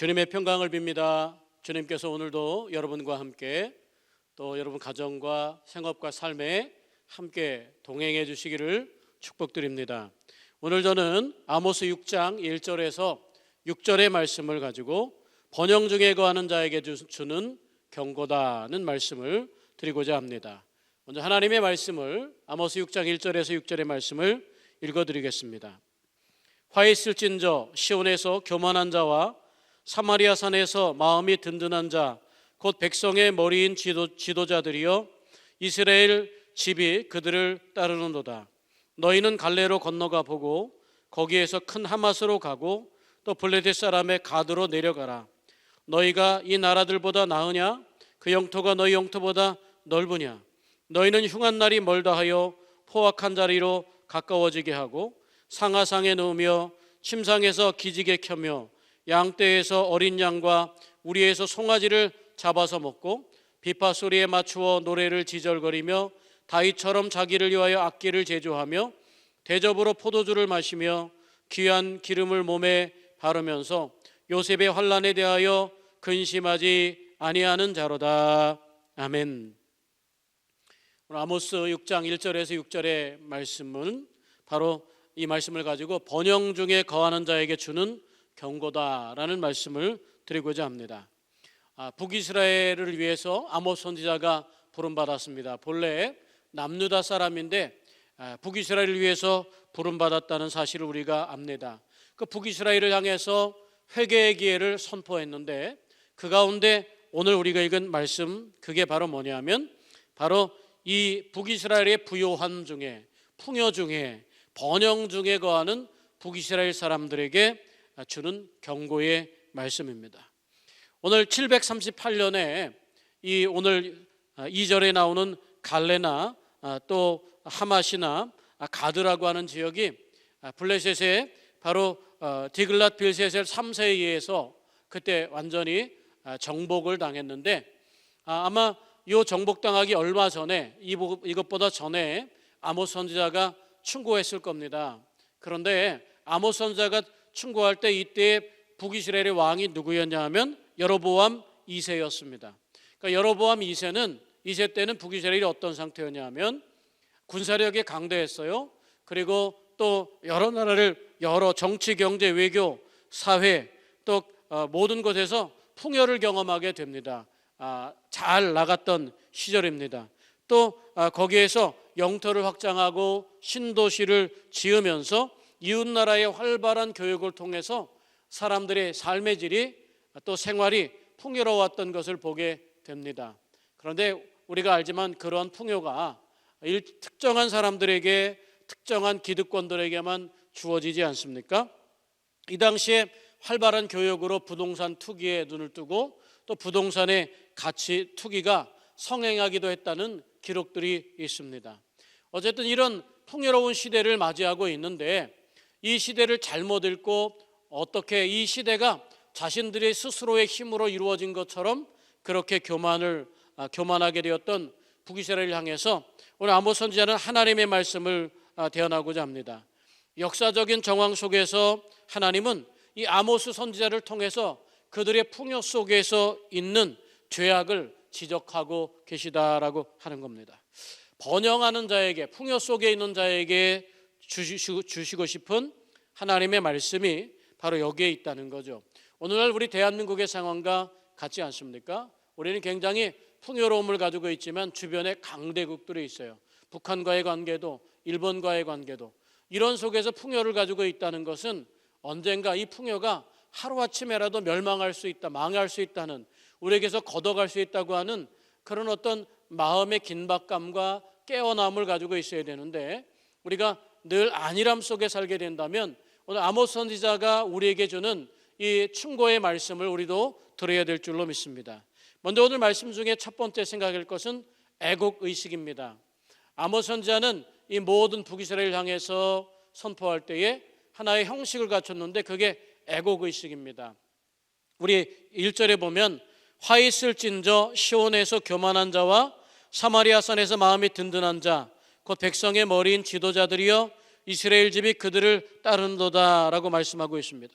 주님의 평강을 빕니다. 주님께서 오늘도 여러분과 함께 또 여러분 가정과 생업과 삶에 함께 동행해 주시기를 축복드립니다. 오늘 저는 아모스 6장 1절에서 6절의 말씀을 가지고 번영 중에 거하는 자에게 주는 경고다는 말씀을 드리고자 합니다. 먼저 하나님의 말씀을 아모스 6장 1절에서 6절의 말씀을 읽어드리겠습니다. 화 있을진저 시온에서 교만한 자와 사마리아 산에서 마음이 든든한 자 곧 백성의 머리인 지도자들이여 이스라엘 집이 그들을 따르는도다. 너희는 갈레로 건너가 보고 거기에서 큰 하맛으로 가고 또 블레셋 사람의 가드로 내려가라. 너희가 이 나라들보다 나으냐? 그 영토가 너희 영토보다 넓으냐? 너희는 흉한 날이 멀다 하여 포악한 자리로 가까워지게 하고 상하상에 누우며 침상에서 기지개 켜며 양떼에서 어린 양과 우리에서 송아지를 잡아서 먹고 비파 소리에 맞추어 노래를 지절거리며 다윗처럼 자기를 위하여 악기를 제조하며 대접으로 포도주를 마시며 귀한 기름을 몸에 바르면서 요셉의 환난에 대하여 근심하지 아니하는 자로다. 아멘. 오늘 아모스 6장 1절에서 6절의 말씀은 바로 이 말씀을 가지고 번영 중에 거하는 자에게 주는 경고다라는 말씀을 드리고자 합니다. 북이스라엘을 위해서 아모스 선지자가 부름받았습니다. 본래 남유다 사람인데 북이스라엘을 위해서 부름받았다는 사실을 우리가 압니다. 그 북이스라엘을 향해서 회개의 기회를 선포했는데 그 가운데 오늘 우리가 읽은 말씀 그게 바로 뭐냐면 바로 이 북이스라엘의 부요함 중에 풍요 중에 번영 중에 거하는 북이스라엘 사람들에게 주는 경고의 말씀입니다. 오늘 738년에 이 오늘 2절에 나오는 갈레나 또 하맛이나 가드라고 하는 지역이 블레셋의 바로 디글랏 빌셋의 3세에 의해서 그때 완전히 정복을 당했는데 아마 이 정복당하기 얼마 전에 이것보다 전에 아모스 선지자가 충고했을 겁니다. 그런데 아모스 선지자가 충고할 때 이때 북이스라엘의 왕이 누구였냐 하면 여로보암 2세였습니다. 그러니까 여로보암 2세 때는 북이스라엘이 어떤 상태였냐 하면 군사력이 강대했어요. 그리고 또 여러 나라를 여러 정치, 경제, 외교, 사회 또 모든 곳에서 풍요를 경험하게 됩니다. 잘 나갔던 시절입니다. 또 거기에서 영토를 확장하고 신도시를 지으면서 이웃나라의 활발한 교육을 통해서 사람들의 삶의 질이 또 생활이 풍요로웠던 것을 보게 됩니다. 그런데 우리가 알지만 그런 풍요가 특정한 사람들에게 특정한 기득권들에게만 주어지지 않습니까? 이 당시에 활발한 교육으로 부동산 투기에 눈을 뜨고 또 부동산의 가치 투기가 성행하기도 했다는 기록들이 있습니다. 어쨌든 이런 풍요로운 시대를 맞이하고 있는데 이 시대를 잘못 읽고 어떻게 이 시대가 자신들의 스스로의 힘으로 이루어진 것처럼 그렇게 교만하게 되었던 북이스라엘을 향해서 오늘 아모스 선지자는 하나님의 말씀을 대언하고자 합니다. 역사적인 정황 속에서 하나님은 이 아모스 선지자를 통해서 그들의 풍요 속에서 있는 죄악을 지적하고 계시다라고 하는 겁니다. 번영하는 자에게 풍요 속에 있는 자에게 주시고 싶은 하나님의 말씀이 바로 여기에 있다는 거죠. 오늘날 우리 대한민국의 상황과 같지 않습니까? 우리는 굉장히 풍요로움을 가지고 있지만 주변에 강대국들이 있어요. 북한과의 관계도 일본과의 관계도 이런 속에서 풍요를 가지고 있다는 것은 언젠가 이 풍요가 하루아침에라도 멸망할 수 있다, 망할 수 있다는 우리에게서 걷어갈 수 있다고 하는 그런 어떤 마음의 긴박감과 깨어남을 가지고 있어야 되는데 우리가 늘 안일함 속에 살게 된다면 오늘 아모스 선지자가 우리에게 주는 이 충고의 말씀을 우리도 들어야 될 줄로 믿습니다. 먼저 오늘 말씀 중에 첫 번째 생각할 것은 애국의식입니다. 아모스 선지자는 이 모든 북이스라엘을 향해서 선포할 때에 하나의 형식을 갖췄는데 그게 애국의식입니다. 우리 1절에 보면 화 있을진저 시온에서 교만한 자와 사마리아 산에서 마음이 든든한 자 곧 백성의 머리인 지도자들이여 이스라엘 집이 그들을 따른도다 라고 말씀하고 있습니다.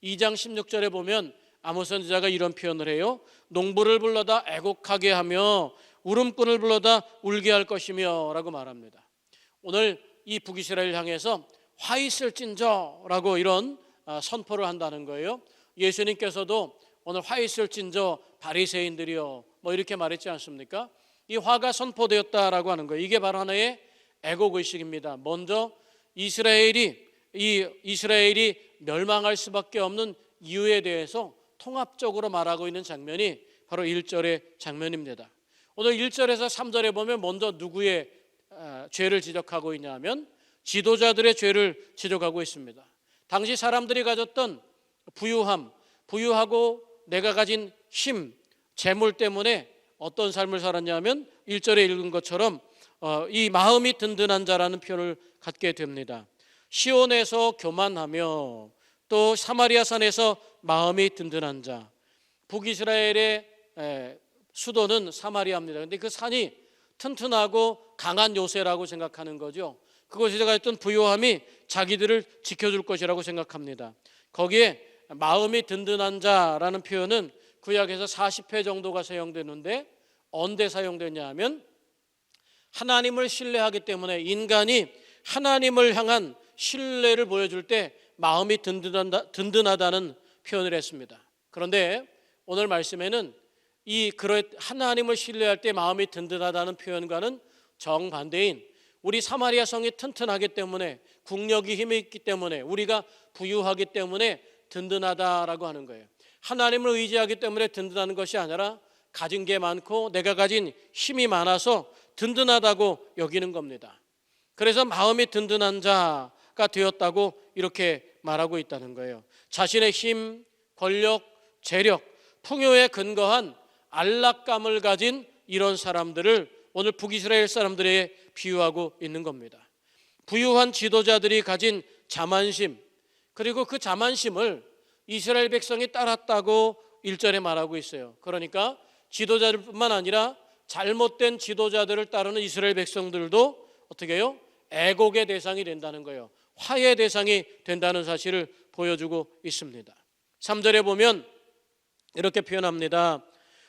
2장 16절에 보면 아모스 선지자가 이런 표현을 해요. 농부를 불러다 애곡하게 하며 울음꾼을 불러다 울게 할 것이며 라고 말합니다. 오늘 이 북이스라엘 향해서 화 있을진저라고 이런 선포를 한다는 거예요. 예수님께서도 오늘 화 있을진저 바리새인들이여 뭐 이렇게 말했지 않습니까? 이 화가 선포되었다라고 하는 거예요. 이게 바로 하나의 애곡의식입니다. 먼저 이스라엘이 멸망할 수밖에 없는 이유에 대해서 통합적으로 말하고 있는 장면이 바로 1절의 장면입니다. 오늘 1절에서 3절에 보면 먼저 누구의 죄를 지적하고 있냐 하면 지도자들의 죄를 지적하고 있습니다. 당시 사람들이 가졌던 부유하고 내가 가진 힘, 재물 때문에 어떤 삶을 살았냐면 1절에 읽은 것처럼 이 마음이 든든한 자라는 표현을 갖게 됩니다. 시온에서 교만하며 또 사마리아 산에서 마음이 든든한 자. 북이스라엘의 수도는 사마리아입니다. 그런데 그 산이 튼튼하고 강한 요새라고 생각하는 거죠. 그곳에서 가졌던 부유함이 자기들을 지켜줄 것이라고 생각합니다. 거기에 마음이 든든한 자라는 표현은 구약에서 40회 정도가 사용되는데 언제 사용되냐 하면 하나님을 신뢰하기 때문에 인간이 하나님을 향한 신뢰를 보여줄 때 마음이 든든하다는 표현을 했습니다. 그런데 오늘 말씀에는 이 하나님을 신뢰할 때 마음이 든든하다는 표현과는 정반대인 우리 사마리아 성이 튼튼하기 때문에 국력이 힘이 있기 때문에 우리가 부유하기 때문에 든든하다라고 하는 거예요. 하나님을 의지하기 때문에 든든한 것이 아니라 가진 게 많고 내가 가진 힘이 많아서 든든하다고 여기는 겁니다. 그래서 마음이 든든한 자가 되었다고 이렇게 말하고 있다는 거예요. 자신의 힘, 권력, 재력, 풍요에 근거한 안락감을 가진 이런 사람들을 오늘 북이스라엘 사람들에 비유하고 있는 겁니다. 부유한 지도자들이 가진 자만심, 그리고 그 자만심을 이스라엘 백성이 따랐다고 1절에 말하고 있어요. 그러니까 지도자들뿐만 아니라 잘못된 지도자들을 따르는 이스라엘 백성들도 어떻게 해요? 애곡의 대상이 된다는 거예요. 화해의 대상이 된다는 사실을 보여주고 있습니다. 3절에 보면 이렇게 표현합니다.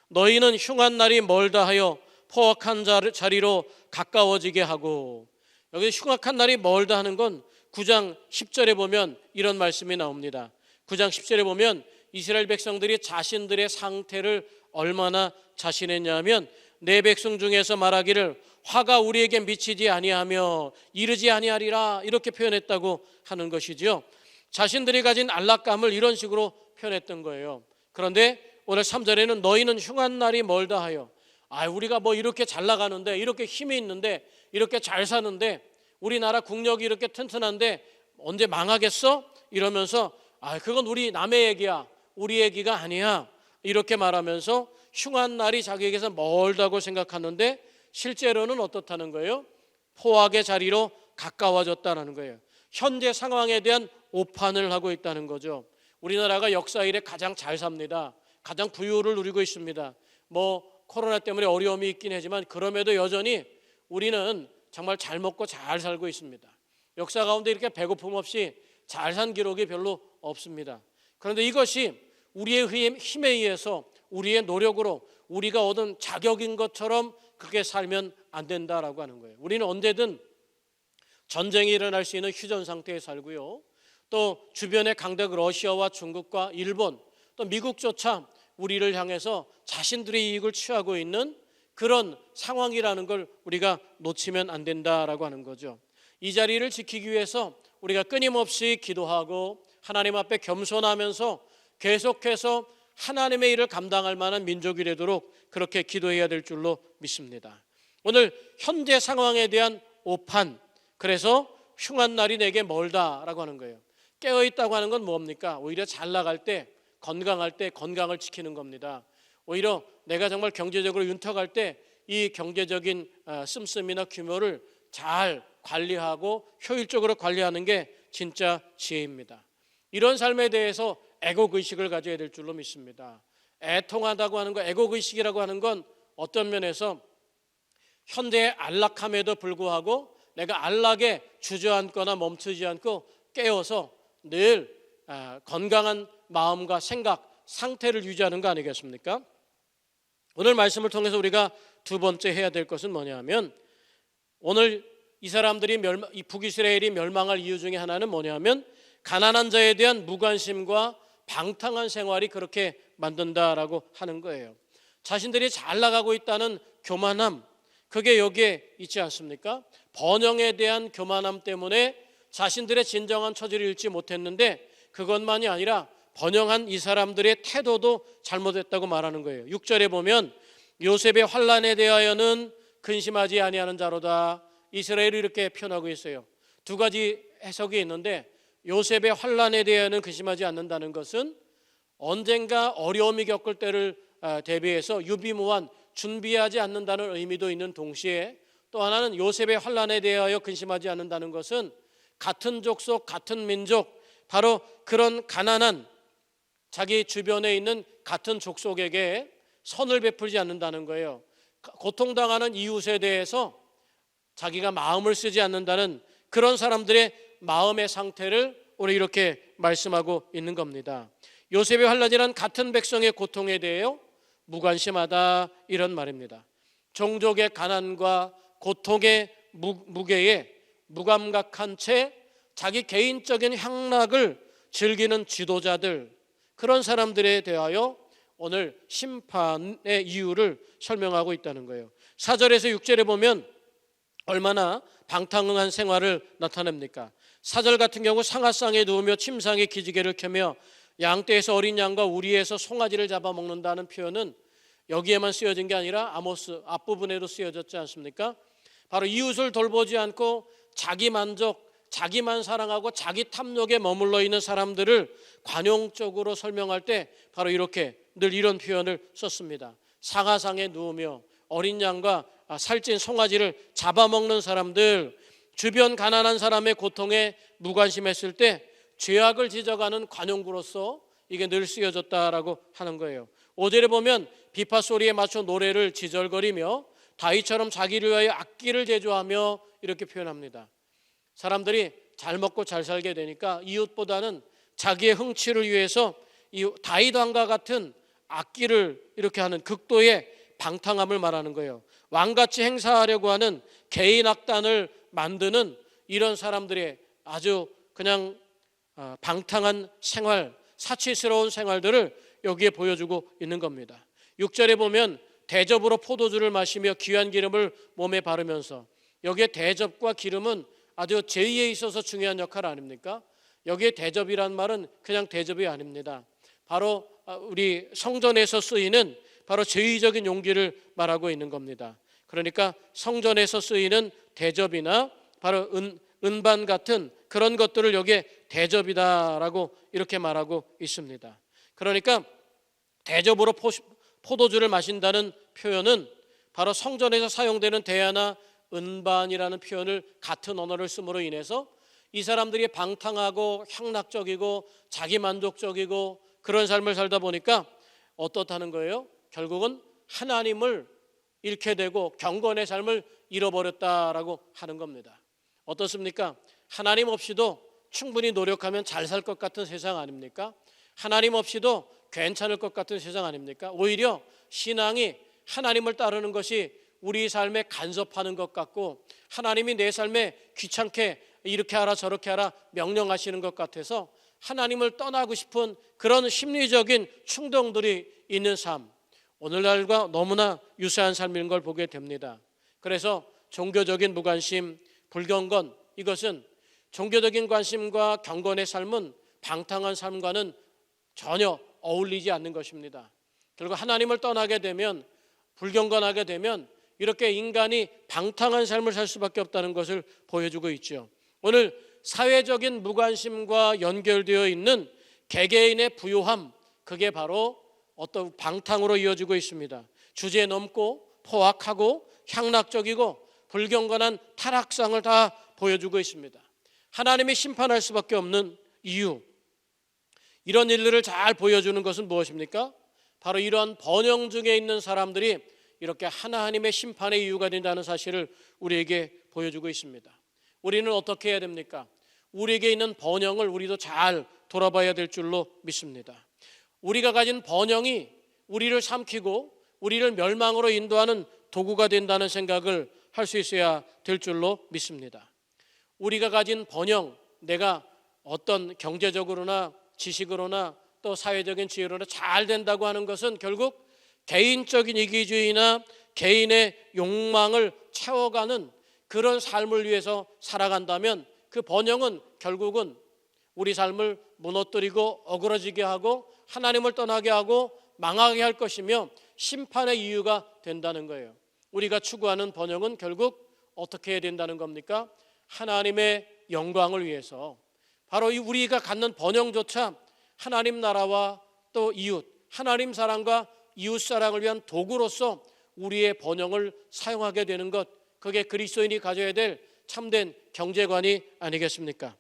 너희는 흉한 날이 멀다 하여 포악한 자리로 가까워지게 하고. 여기 흉악한 날이 멀다 하는 건 9장 10절에 보면 이런 말씀이 나옵니다. 9장 10절에 보면 이스라엘 백성들이 자신들의 상태를 얼마나 자신했냐 하면 내 백성 중에서 말하기를 화가 우리에게 미치지 아니하며 이르지 아니하리라 이렇게 표현했다고 하는 것이지요. 자신들이 가진 안락감을 이런 식으로 표현했던 거예요. 그런데 오늘 3절에는 너희는 흉한 날이 멀다 하여 우리가 뭐 이렇게 잘 나가는데 이렇게 힘이 있는데 이렇게 잘 사는데 우리나라 국력이 이렇게 튼튼한데 언제 망하겠어? 이러면서 그건 우리 남의 얘기야 우리 얘기가 아니야 이렇게 말하면서 흉한 날이 자기에게서 멀다고 생각하는데 실제로는 어떻다는 거예요? 포악의 자리로 가까워졌다는 거예요. 현재 상황에 대한 오판을 하고 있다는 거죠. 우리나라가 역사 이래 가장 잘 삽니다. 가장 부유를 누리고 있습니다. 뭐 코로나 때문에 어려움이 있긴 하지만 그럼에도 여전히 우리는 정말 잘 먹고 잘 살고 있습니다. 역사 가운데 이렇게 배고픔 없이 잘 산 기록이 별로 없습니다. 그런데 이것이 우리의 힘에 의해서 우리의 노력으로 우리가 얻은 자격인 것처럼 그렇게 살면 안 된다라고 하는 거예요. 우리는 언제든 전쟁이 일어날 수 있는 휴전 상태에 살고요. 또 주변의 강대국 러시아와 중국과 일본 또 미국조차 우리를 향해서 자신들의 이익을 취하고 있는 그런 상황이라는 걸 우리가 놓치면 안 된다라고 하는 거죠. 이 자리를 지키기 위해서 우리가 끊임없이 기도하고 하나님 앞에 겸손하면서 계속해서 하나님의 일을 감당할 만한 민족이 되도록 그렇게 기도해야 될 줄로 믿습니다. 오늘 현재 상황에 대한 오판, 그래서 흉한 날이 내게 멀다라고 하는 거예요. 깨어있다고 하는 건 뭡니까? 오히려 잘 나갈 때, 건강할 때 건강을 지키는 겁니다. 오히려 내가 정말 경제적으로 윤택할 때 이 경제적인 씀씀이나 규모를 잘 관리하고 효율적으로 관리하는 게 진짜 지혜입니다. 이런 삶에 대해서 애곡의식을 가져야 될 줄로 믿습니다. 애통하다고 하는 거, 애곡의식이라고 하는 건 어떤 면에서 현재의 안락함에도 불구하고 내가 안락에 주저앉거나 멈추지 않고 깨어서 늘 건강한 마음과 생각, 상태를 유지하는 거 아니겠습니까? 오늘 말씀을 통해서 우리가 두 번째 해야 될 것은 뭐냐면, 오늘 이 사람들이 이 북이스라엘이 멸망할 이유 중에 하나는 뭐냐면 가난한 자에 대한 무관심과 방탕한 생활이 그렇게 만든다라고 하는 거예요. 자신들이 잘 나가고 있다는 교만함, 그게 여기에 있지 않습니까? 번영에 대한 교만함 때문에 자신들의 진정한 처지를 잃지 못했는데, 그것만이 아니라 번영한 이 사람들의 태도도 잘못했다고 말하는 거예요. 6절에 보면 요셉의 환난에 대하여는 근심하지 아니하는 자로다, 이스라엘이 이렇게 표현하고 있어요. 두 가지 해석이 있는데, 요셉의 환난에 대하여는 근심하지 않는다는 것은 언젠가 어려움이 겪을 때를 대비해서 유비무환 준비하지 않는다는 의미도 있는 동시에, 또 하나는 요셉의 환난에 대하여 근심하지 않는다는 것은 같은 족속, 같은 민족, 바로 그런 가난한 자기 주변에 있는 같은 족속에게 선을 베풀지 않는다는 거예요. 고통당하는 이웃에 대해서 자기가 마음을 쓰지 않는다는 그런 사람들의 마음의 상태를 오늘 이렇게 말씀하고 있는 겁니다. 요셉의 환난이란 같은 백성의 고통에 대하여 무관심하다, 이런 말입니다. 종족의 가난과 고통의 무게에 무감각한 채 자기 개인적인 향락을 즐기는 지도자들, 그런 사람들에 대하여 오늘 심판의 이유를 설명하고 있다는 거예요. 4절에서 6절에 보면 얼마나 방탕한 생활을 나타냅니까? 4절 같은 경우 상하상에 누우며 침상에 기지개를 켜며 양떼에서 어린 양과 우리에서 송아지를 잡아먹는다는 표현은 여기에만 쓰여진 게 아니라 아모스 앞부분에도 쓰여졌지 않습니까? 바로 이웃을 돌보지 않고 자기 만족, 자기만 사랑하고 자기 탐욕에 머물러 있는 사람들을 관용적으로 설명할 때 바로 이렇게 늘 이런 표현을 썼습니다. 상하상에 누우며 어린 양과 살찐 송아지를 잡아먹는 사람들, 주변 가난한 사람의 고통에 무관심했을 때 죄악을 지적하는 관용구로서 이게 늘 쓰여졌다라고 하는 거예요. 5절에 보면 비파 소리에 맞춰 노래를 지절거리며 다윗처럼 자기를 위하여 악기를 제조하며 이렇게 표현합니다. 사람들이 잘 먹고 잘 살게 되니까 이웃보다는 자기의 흥취를 위해서 이 다윗 왕과 같은 악기를 이렇게 하는 극도의 방탕함을 말하는 거예요. 왕같이 행사하려고 하는 개인 악단을 만드는 이런 사람들의 아주 그냥 방탕한 생활, 사치스러운 생활들을 여기에 보여주고 있는 겁니다. 6절에 보면 대접으로 포도주를 마시며 귀한 기름을 몸에 바르면서, 여기에 대접과 기름은 아주 제의에 있어서 중요한 역할 아닙니까? 여기에 대접이란 말은 그냥 대접이 아닙니다. 바로 우리 성전에서 쓰이는 바로 제의적인 용기를 말하고 있는 겁니다. 그러니까 성전에서 쓰이는 대접이나 바로 은반 같은 그런 것들을 여기에 대접이다라고 이렇게 말하고 있습니다. 그러니까 대접으로 포도주를 마신다는 표현은 바로 성전에서 사용되는 대야나 은반이라는 표현을 같은 언어를 씀으로 인해서 이 사람들이 방탕하고 향락적이고 자기만족적이고 그런 삶을 살다 보니까 어떻다는 거예요? 결국은 하나님을 잃게 되고 경건의 삶을 잃어버렸다라고 하는 겁니다. 어떻습니까? 하나님 없이도 충분히 노력하면 잘 살 것 같은 세상 아닙니까? 하나님 없이도 괜찮을 것 같은 세상 아닙니까? 오히려 신앙이 하나님을 따르는 것이 우리 삶에 간섭하는 것 같고, 하나님이 내 삶에 귀찮게 이렇게 하라 저렇게 하라 명령하시는 것 같아서 하나님을 떠나고 싶은 그런 심리적인 충동들이 있는 삶, 오늘날과 너무나 유사한 삶인 걸 보게 됩니다. 그래서 종교적인 무관심, 불경건, 이것은 종교적인 관심과 경건의 삶은 방탕한 삶과는 전혀 어울리지 않는 것입니다. 결국 하나님을 떠나게 되면, 불경건하게 되면 이렇게 인간이 방탕한 삶을 살 수밖에 없다는 것을 보여주고 있죠. 오늘 사회적인 무관심과 연결되어 있는 개개인의 부요함, 그게 바로 어떤 방탕으로 이어지고 있습니다. 주제 넘고 포악하고 향락적이고 불경건한 타락상을 다 보여주고 있습니다. 하나님이 심판할 수밖에 없는 이유, 이런 일들을 잘 보여주는 것은 무엇입니까? 바로 이러한 번영 중에 있는 사람들이 이렇게 하나님의 심판의 이유가 된다는 사실을 우리에게 보여주고 있습니다. 우리는 어떻게 해야 됩니까? 우리에게 있는 번영을 우리도 잘 돌아봐야 될 줄로 믿습니다. 우리가 가진 번영이 우리를 삼키고 우리를 멸망으로 인도하는 도구가 된다는 생각을 할 수 있어야 될 줄로 믿습니다. 우리가 가진 번영, 내가 어떤 경제적으로나 지식으로나 또 사회적인 지혜로나 잘 된다고 하는 것은 결국 개인적인 이기주의나 개인의 욕망을 채워가는 그런 삶을 위해서 살아간다면 그 번영은 결국은 우리 삶을 무너뜨리고 어그러지게 하고 하나님을 떠나게 하고 망하게 할 것이며 심판의 이유가 된다는 거예요. 우리가 추구하는 번영은 결국 어떻게 해야 된다는 겁니까? 하나님의 영광을 위해서, 바로 우리가 갖는 번영조차 하나님 나라와 또 이웃, 하나님 사랑과 이웃 사랑을 위한 도구로서 우리의 번영을 사용하게 되는 것, 그게 그리스도인이 가져야 될 참된 경제관이 아니겠습니까?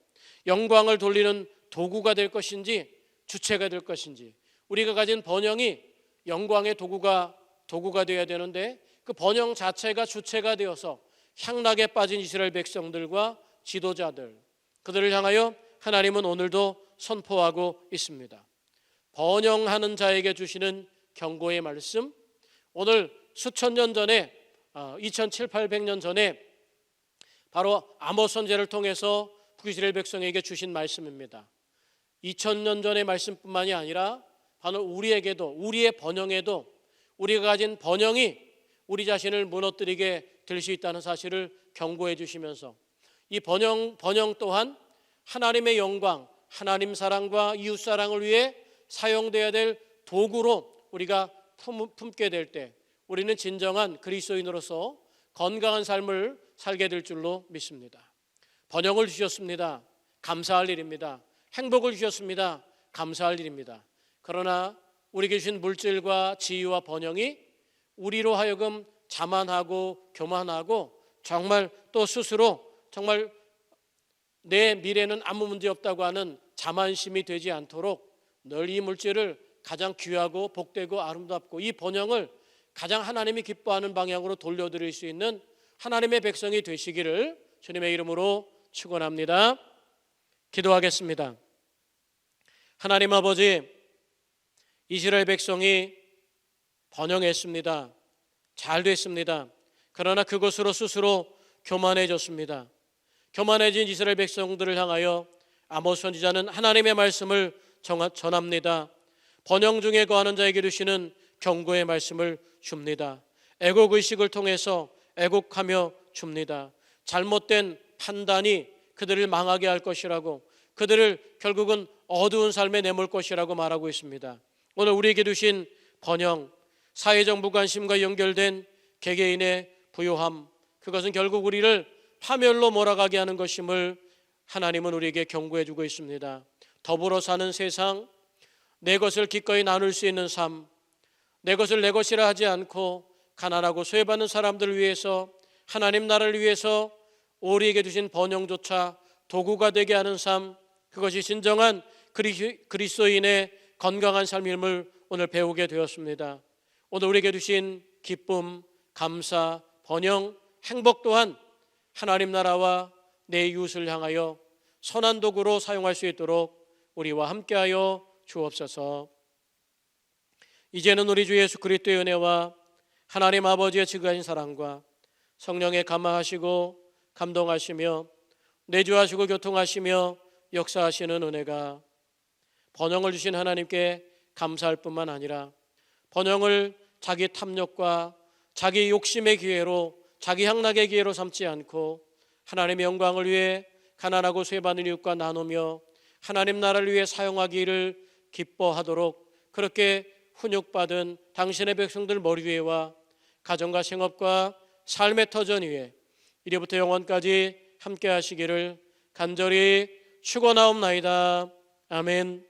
영광을 돌리는 도구가 될 것인지 주체가 될 것인지, 우리가 가진 번영이 영광의 도구가 되어야 되는데 그 번영 자체가 주체가 되어서 향락에 빠진 이스라엘 백성들과 지도자들, 그들을 향하여 하나님은 오늘도 선포하고 있습니다. 번영하는 자에게 주시는 경고의 말씀, 오늘 수천 년 전에 2700~800년 전에 바로 아모스 선지자를 통해서 북이스라엘 백성에게 주신 말씀입니다. 2000년 전의 말씀뿐만이 아니라 바로 우리에게도, 우리의 번영에도, 우리가 가진 번영이 우리 자신을 무너뜨리게 될 수 있다는 사실을 경고해 주시면서 이 번영 또한 하나님의 영광, 하나님 사랑과 이웃 사랑을 위해 사용되어야 될 도구로 우리가 품게 될 때 우리는 진정한 그리스도인으로서 건강한 삶을 살게 될 줄로 믿습니다. 번영을 주셨습니다. 감사할 일입니다. 행복을 주셨습니다. 감사할 일입니다. 그러나 우리에게 주신 물질과 지위와 번영이 우리로 하여금 자만하고 교만하고 정말 또 스스로 정말 내 미래는 아무 문제 없다고 하는 자만심이 되지 않도록 늘 이 물질을 가장 귀하고 복되고 아름답고 이 번영을 가장 하나님이 기뻐하는 방향으로 돌려드릴 수 있는 하나님의 백성이 되시기를 주님의 이름으로 축원합니다. 기도하겠습니다. 하나님 아버지, 이스라엘 백성이 번영했습니다. 잘 됐습니다. 그러나 그것으로 스스로 교만해졌습니다. 교만해진 이스라엘 백성들을 향하여 아모스 선지자는 하나님의 말씀을 전합니다. 번영 중에 거하는 자에게 주시는 경고의 말씀을 줍니다. 애곡의식을 통해서 애곡하며 줍니다. 잘못된 판단이 그들을 망하게 할 것이라고, 그들을 결국은 어두운 삶에 내몰 것이라고 말하고 있습니다. 오늘 우리에게 주신 번영, 사회적 무관심과 연결된 개개인의 부요함, 그것은 결국 우리를 파멸로 몰아가게 하는 것임을 하나님은 우리에게 경고해 주고 있습니다. 더불어 사는 세상, 내 것을 기꺼이 나눌 수 있는 삶, 내 것을 내 것이라 하지 않고 가난하고 소외받는 사람들을 위해서, 하나님 나라를 위해서 우리에게 주신 번영조차 도구가 되게 하는 삶, 그것이 진정한 그리스도인의 건강한 삶임을 오늘 배우게 되었습니다. 오늘 우리에게 주신 기쁨, 감사, 번영, 행복 또한 하나님 나라와 내 이웃을 향하여 선한 도구로 사용할 수 있도록 우리와 함께하여 주옵소서. 이제는 우리 주 예수 그리스도의 은혜와 하나님 아버지의 지극하신 사랑과 성령의 감화하시고 감동하시며 내주하시고 교통하시며 역사하시는 은혜가 번영을 주신 하나님께 감사할 뿐만 아니라 번영을 자기 탐욕과 자기 욕심의 기회로, 자기 향락의 기회로 삼지 않고 하나님의 영광을 위해 가난하고 소외받는 이웃과 나누며 하나님 나라를 위해 사용하기를 기뻐하도록 그렇게 훈육받은 당신의 백성들 머리 위에와 가정과 생업과 삶의 터전 위에 이제부터 영원까지 함께 하시기를 간절히 축원하옵나이다. 아멘.